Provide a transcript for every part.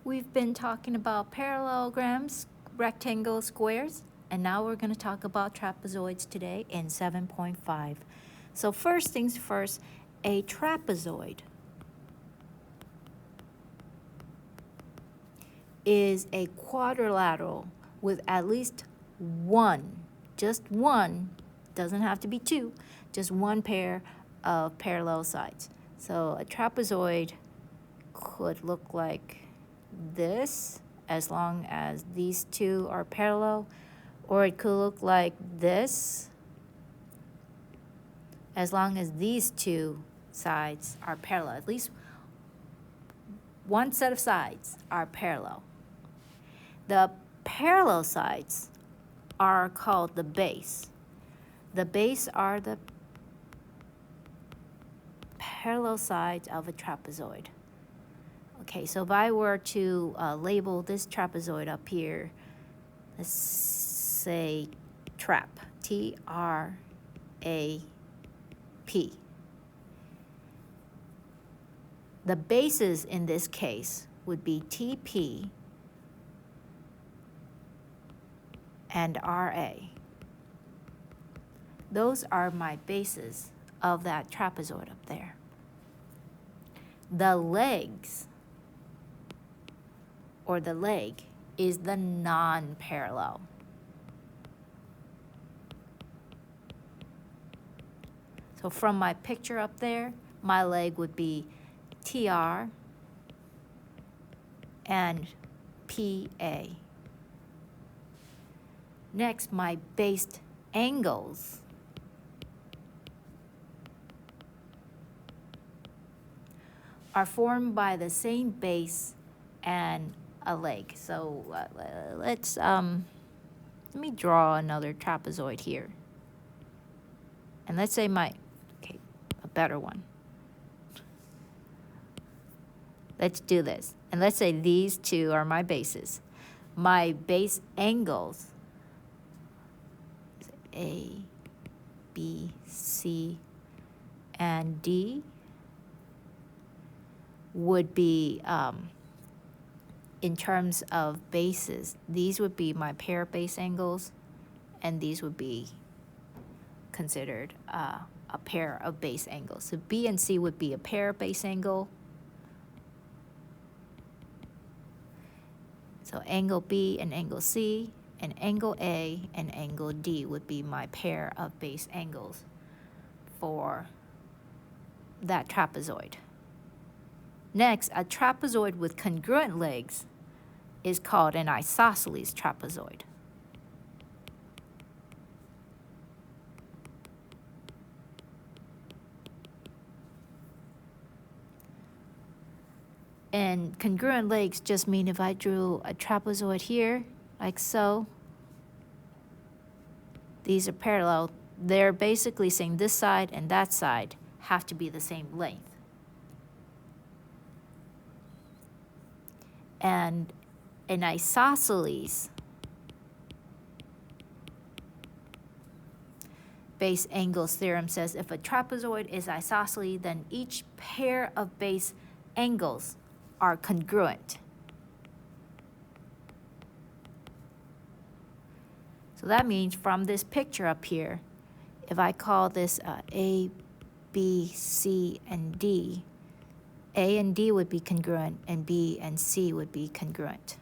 We've been talking about parallelograms, rectangles, squares, and now we're going to talk about trapezoids today in 7.5. So first things first, a trapezoid is a quadrilateral with at least one, just one, doesn't have to be two, just one pair of parallel sides. So a trapezoid could look like this as long as these two are parallel, or it could look like this as long as these two sides are parallel. At least one set of sides are parallel. The parallel sides are called the base. The base are the parallel sides of a trapezoid. Okay, so if I were to label this trapezoid up here, let's say trap, T-R-A-P. The bases in this case would be TP and RA. Those are my bases of that trapezoid up there. The legs, or the leg, is the non-parallel. So from my picture up there, my leg would be TR and PA. Next, my based angles are formed by the same base and a leg. So let me draw another trapezoid here. And let's say a better one. Let's do this. And let's say these two are my bases. My base angles, A, B, C, and D, would be, in terms of bases, these would be my pair base angles, and these would be considered a pair of base angles. So B and C would be a pair base angle. So angle B and angle C, and angle A and angle D would be my pair of base angles for that trapezoid. Next, a trapezoid with congruent legs is called an isosceles trapezoid. And congruent legs just mean if I drew a trapezoid here, like so, these are parallel. They're basically saying this side and that side have to be the same length. And an isosceles base angles theorem says if a trapezoid is isosceles, then each pair of base angles are congruent. So that means from this picture up here, if I call this A, B, C, and D, A and D would be congruent, and B and C would be congruent.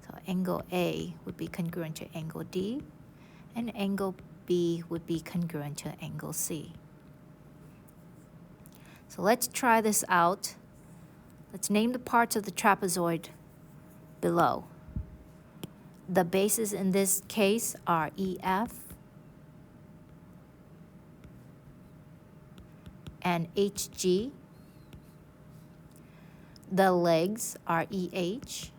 So angle A would be congruent to angle D, and angle B would be congruent to angle C. So let's try this out. Let's name the parts of the trapezoid below. The bases in this case are EF and HG. The legs are EH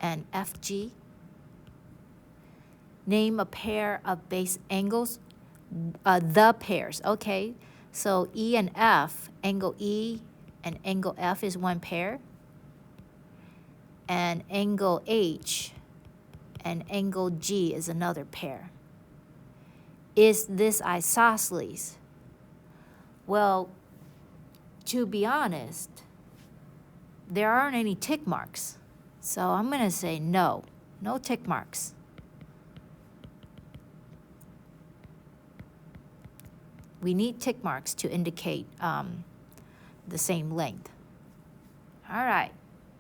and FG. Name a pair of base angles, the pairs, okay? So E and F, angle E and angle F is one pair, and angle H and angle G is another pair. Is this isosceles? Well, to be honest, there aren't any tick marks. So I'm going to say no, no tick marks. We need tick marks to indicate the same length. All right,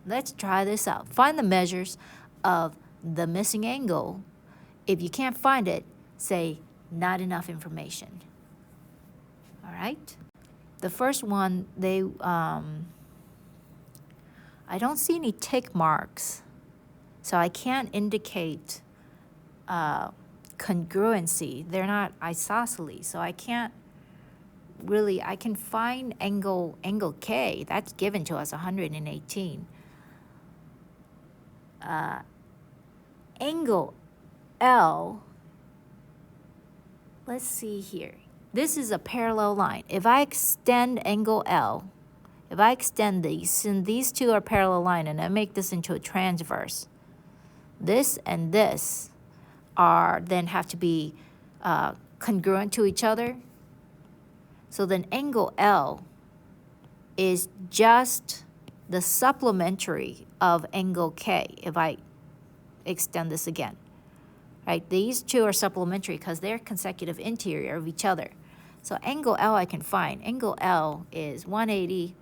let's try this out. Find the measures of the missing angle. If you can't find it, say not enough information. All right. The first one, I don't see any tick marks, so I can't indicate congruency. They're not isosceles, so I can't really, I can find angle K. That's given to us, 118. Angle L, let's see here. This is a parallel line. If I extend angle L, if I extend these, and these two are parallel line, and I make this into a transverse, this and this are then have to be congruent to each other. So then angle L is just the supplementary of angle K if I extend this again. Right? These two are supplementary because they're consecutive interior of each other. So angle L I can find. Angle L is 180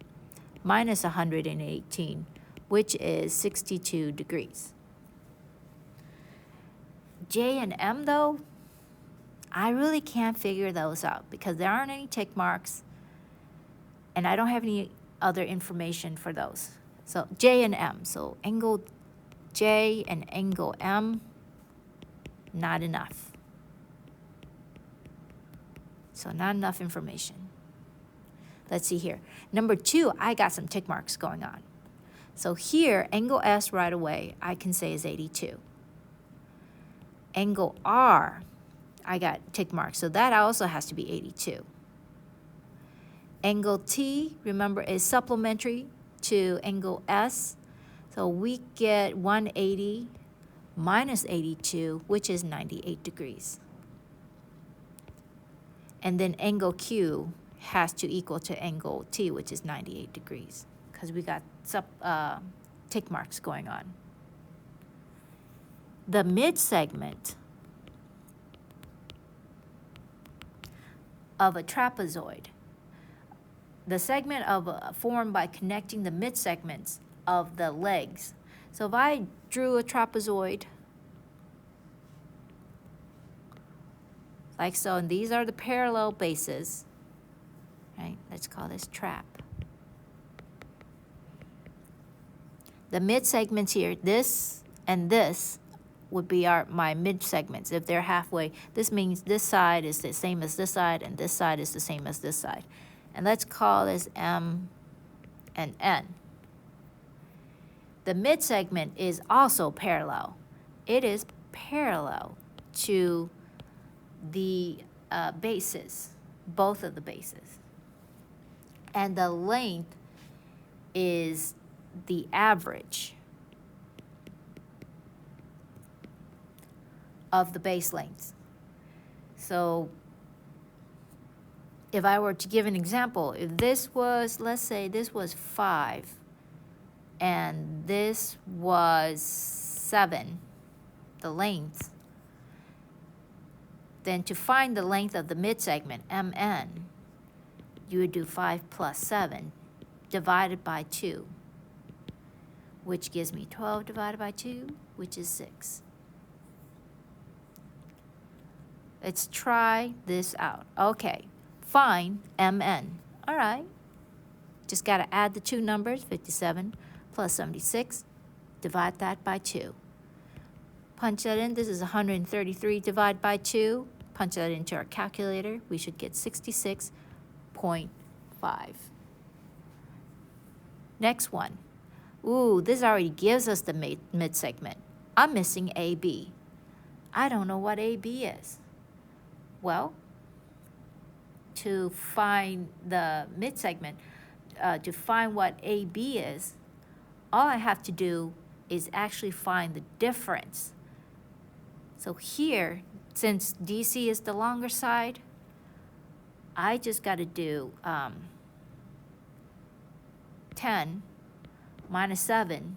minus 118, which is 62 degrees. J and M though, I really can't figure those out because there aren't any tick marks and I don't have any other information for those. So J and M, so angle J and angle M, not enough. So not enough information. Let's see here. Number 2, I got some tick marks going on. So here, angle S right away, I can say is 82. Angle R, I got tick marks, so that also has to be 82. Angle T, remember, is supplementary to angle S. So we get 180 minus 82, which is 98 degrees. And then angle Q has to equal to angle T, which is 98 degrees, because we got tick marks going on. The mid-segment of a trapezoid, the segment formed by connecting the mid-segments of the legs. So if I drew a trapezoid, like so, and these are the parallel bases, right? Let's call this trap. The mid-segments here, this and this, would be my mid-segments. If they're halfway, this means this side is the same as this side, and this side is the same as this side. And let's call this M and N. The mid-segment is also parallel. It is parallel to the bases, both of the bases. And the length is the average of the base lengths. So if I were to give an example, if this was, let's say this was 5 and this was 7, the length, then to find the length of the mid-segment, MN, you would do 5 plus 7 divided by 2, which gives me 12 divided by 2, which is 6. Let's try this out. Okay, find MN. All right, just got to add the two numbers, 57 plus 76, divide that by 2. Punch that in. This is 133 divided by 2. Punch that into our calculator. We should get 66.5. Next one. Ooh, this already gives us the mid-segment. I'm missing AB. I don't know what AB is. Well, to find the mid-segment, to find what AB is, all I have to do is actually find the difference. So here, since DC is the longer side, I just got to do 10 minus 7,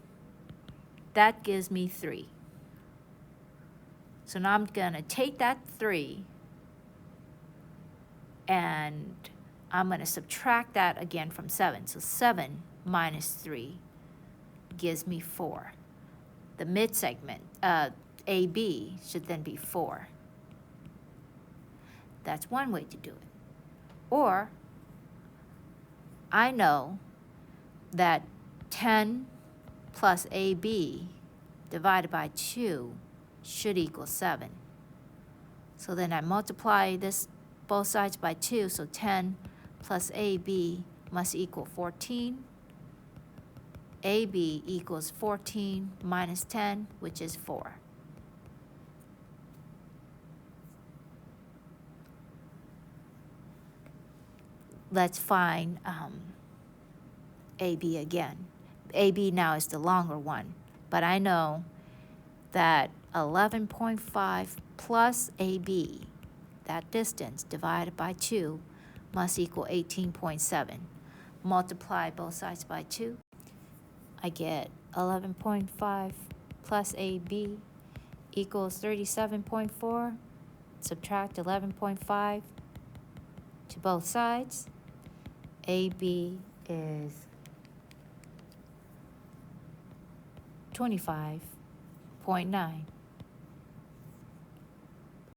that gives me 3. So now I'm going to take that 3 and I'm going to subtract that again from 7. So 7 minus 3 gives me 4. The mid-segment, AB, should then be 4. That's one way to do it. Or I know that 10 plus AB divided by 2 should equal 7. So then I multiply this both sides by 2, so 10 plus AB must equal 14. AB equals 14 minus 10, which is 4. Let's find AB again. AB now is the longer one, but I know that 11.5 plus AB, that distance divided by 2, must equal 18.7. Multiply both sides by 2. I get 11.5 plus AB equals 37.4. Subtract 11.5 to both sides. AB is 25.9.